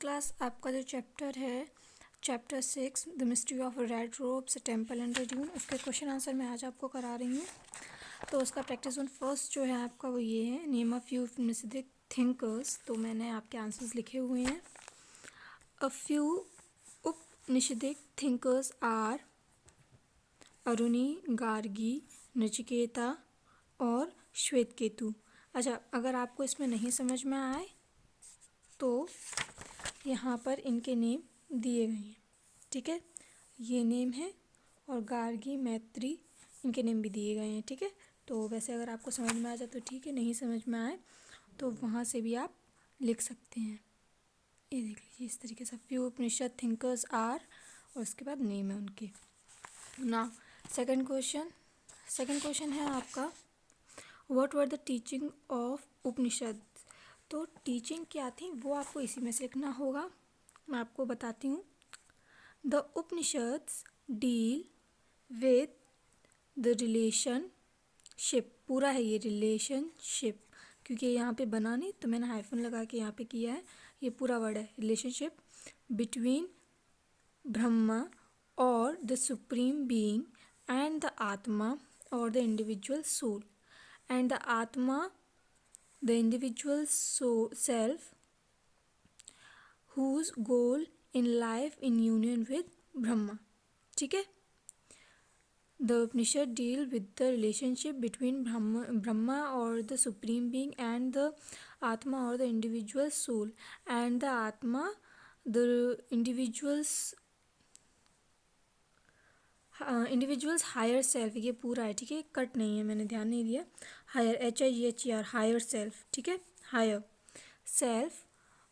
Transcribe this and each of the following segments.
Class आपका जो chapter है chapter 6 the mystery of red ropes temple under dune, उसके क्वेश्चन आंसर मैं आज आपको करा रही हूँ। तो उसका प्रैक्टिस वन फर्स्ट जो है आपका वो ये है, name a few Upanishadic thinkers. तो मैंने आपके आंसर्स लिखे हुए हैं। A few Upanishadic thinkers are Aruni, Gargi, Nachiketa और श्वेतकेतु। अच्छा, अगर आपको इसमें नहीं समझ में आए तो यहाँ पर इनके नेम दिए गए हैं, ठीक है। ये नेम है और गार्गी, मैत्री, इनके नेम भी दिए गए हैं, ठीक है। तो वैसे अगर आपको समझ में आ जाए तो ठीक है, नहीं समझ में आए तो वहाँ से भी आप लिख सकते हैं। ये देख लीजिए इस तरीके से फ्यू उपनिषद थिंकर्स आर और उसके बाद नेम है उनके। ना सेकंड क्वेश्चन है आपका, what were the teaching of Upanishad. तो टीचिंग क्या थी वो आपको इसी में से लिखना होगा। मैं आपको बताती हूँ। The Upanishads deal with the relationship, पूरा है ये रिलेशनशिप, क्योंकि यहाँ पे बना नहीं तो मैंने हाइफन लगा के यहाँ पे किया है। ये पूरा वर्ड है रिलेशनशिप बिटवीन ब्रह्मा और the supreme being and the atma और the individual soul and the atma the individual self whose goal in life in union with Brahma, ठीक है। The Upanishad deal with the relationship between Brahma or the supreme being and the Atma or the individual soul and the Atma the individual's higher self। ये पूरा है, ठीक है, cut नहीं है, मैंने ध्यान नहीं दिया। हायर HIER हायर सेल्फ, ठीक है, higher self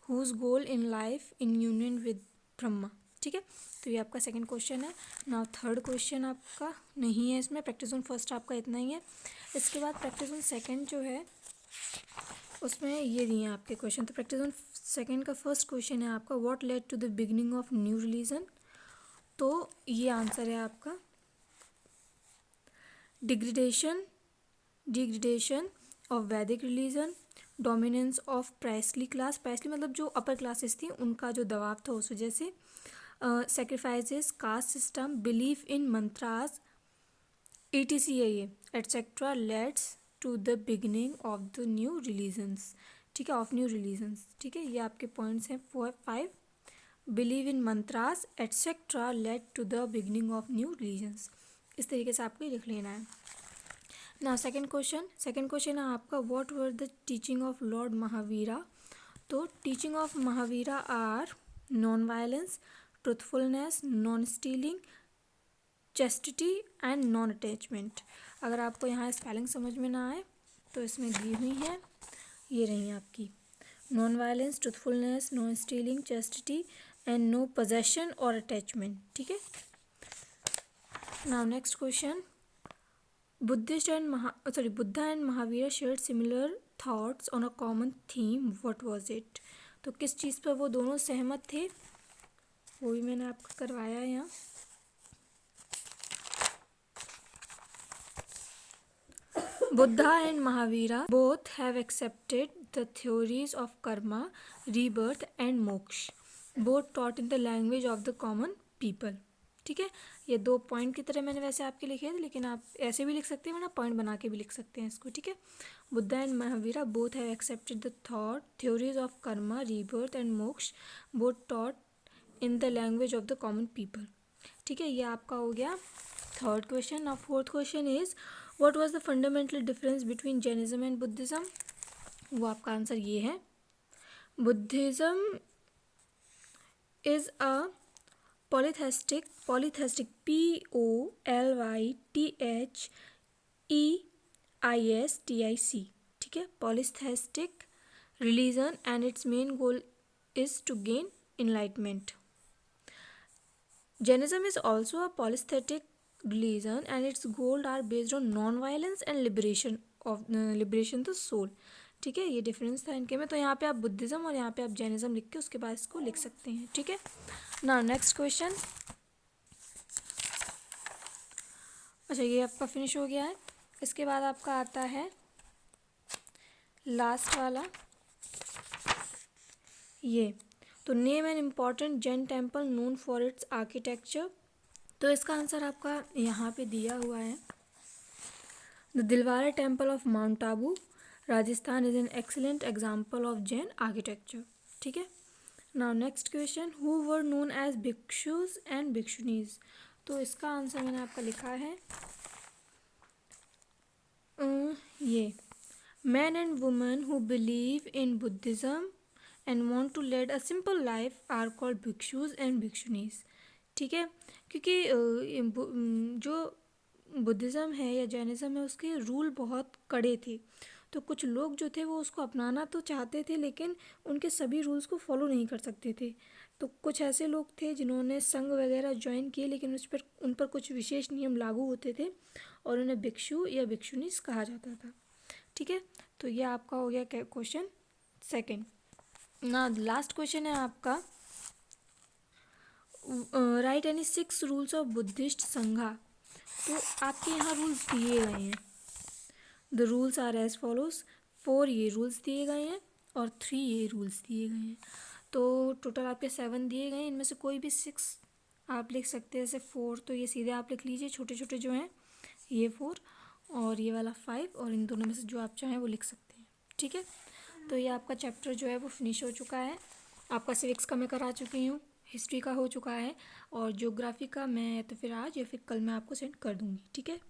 whose goal in life in union with Brahma, ठीक है। तो ये आपका सेकंड क्वेश्चन है। नाउ थर्ड क्वेश्चन आपका नहीं है इसमें, प्रैक्टिस ऑन फर्स्ट आपका इतना ही है। इसके बाद प्रैक्टिस ऑन सेकंड जो है उसमें ये दिए हैं आपके क्वेश्चन। तो प्रैक्टिस ऑन सेकंड का फर्स्ट क्वेश्चन है आपका, what led to the beginning of new religion. तो ये आंसर है आपका degradation of Vedic religion, dominance of priestly class, priestly मतलब जो अपर क्लासेस थी उनका जो दबाव था उस वजह से, sacrifices, caste system, belief in mantras ETC et cetera leads to the beginning of the new religions, ठीक है, ऑफ न्यू रिलीजन्स, ठीक है। ये आपके पॉइंट्स हैं 4-5। Believe in mantras et cetera led to the beginning of new religions, इस तरीके से आपको लिख लेना है। ना सेकंड क्वेश्चन है आपका, what were the teaching of lord Mahavira. तो teaching of Mahavira are non violence, truthfulness, non stealing, chastity and non attachment. अगर आपको यहाँ स्पेलिंग समझ में ना आए तो इसमें दी हुई है, ये रही है आपकी, non violence, truthfulness, non stealing, chastity and no possession और अटैचमेंट, ठीक है। Now next question, Buddha and Mahavir shared similar thoughts on a common theme, what was it. तो किस चीज़ पर वो दोनों सहमत थे वो भी मैंने आपको करवाया है यहाँ। Buddha and Mahavira both have accepted the theories of karma, rebirth and moksha, both taught in the language of the common people, ठीक है। ये 2 पॉइंट की तरह मैंने वैसे आपके लिखे थे, लेकिन आप ऐसे भी लिख सकते हैं, वरना पॉइंट बना के भी लिख सकते हैं इसको, ठीक है। Buddha and Mahavira both have accepted the theories of karma, rebirth and moksha, both taught in the language of the common people, ठीक है। ये आपका हो गया third question. Now fourth question is, what was the fundamental difference between Jainism and Buddhism. वो आपका answer ये है, Buddhism is a polytheistic polytheistic, ठीक है, polytheistic religion and its main goal is to gain enlightenment. Jainism is also a polytheistic religion and its goals are based on non-violence and liberation the soul, ठीक है। ये difference था इनके में। तो यहाँ पे आप बुद्धिज्म और यहाँ पे आप जैनिज्म लिख के उसके बाद इसको लिख सकते हैं, ठीक है ना। नेक्स्ट क्वेश्चन, अच्छा ये आपका फिनिश हो गया है। इसके बाद आपका आता है लास्ट वाला, ये तो name an important Jain temple known for its architecture. तो इसका आंसर आपका यहाँ पे दिया हुआ है, the Dilwara temple of mount Abu, Rajasthan is an excellent example of Jain architecture. ठीक है। Now next question, who were known as bhikshus and bhikshunis. तो इसका आंसर मैंने आपका लिखा है ये, man and women who believe in Buddhism and want to lead a simple life are called bhikshus and bhikshunis. ठीक है, क्योंकि जो बुद्धिज़्म है या जैनिज़्म है उसके रूल बहुत कड़े थे, तो कुछ लोग जो थे वो उसको अपनाना तो चाहते थे लेकिन उनके सभी रूल्स को फॉलो नहीं कर सकते थे। तो कुछ ऐसे लोग थे जिन्होंने संघ वगैरह ज्वाइन किए लेकिन उन पर कुछ विशेष नियम लागू होते थे और उन्हें भिक्षु या भिक्षुनीस कहा जाता था। ठीक है, तो ये आपका हो गया क्वेश्चन सेकंड। ना लास्ट क्वेश्चन है आपका, write any 6 rules of Buddhist Sangha. तो आपके यहाँ रूल्स दिए गए हैं, the rules are as follows, 4 ये रूल्स दिए गए हैं और 3 ये रूल्स दिए गए हैं। तो टोटल आपके 7 दिए गए हैं, इनमें से कोई भी 6 आप लिख सकते हैं। जैसे 4 तो ये सीधे आप लिख लीजिए, छोटे छोटे जो हैं ये 4 और ये वाला 5, और इन दोनों में से जो आप चाहें वो लिख सकते हैं। ठीक है, तो ये आपका चैप्टर जो है वो फिनिश हो चुका है। आपका सिविक्स का मैं करा चुकी हूँ, हिस्ट्री का हो चुका है, और ज्योग्राफी का मैं तो फिर आज या फिर कल मैं आपको सेंड कर दूँगी। ठीक है।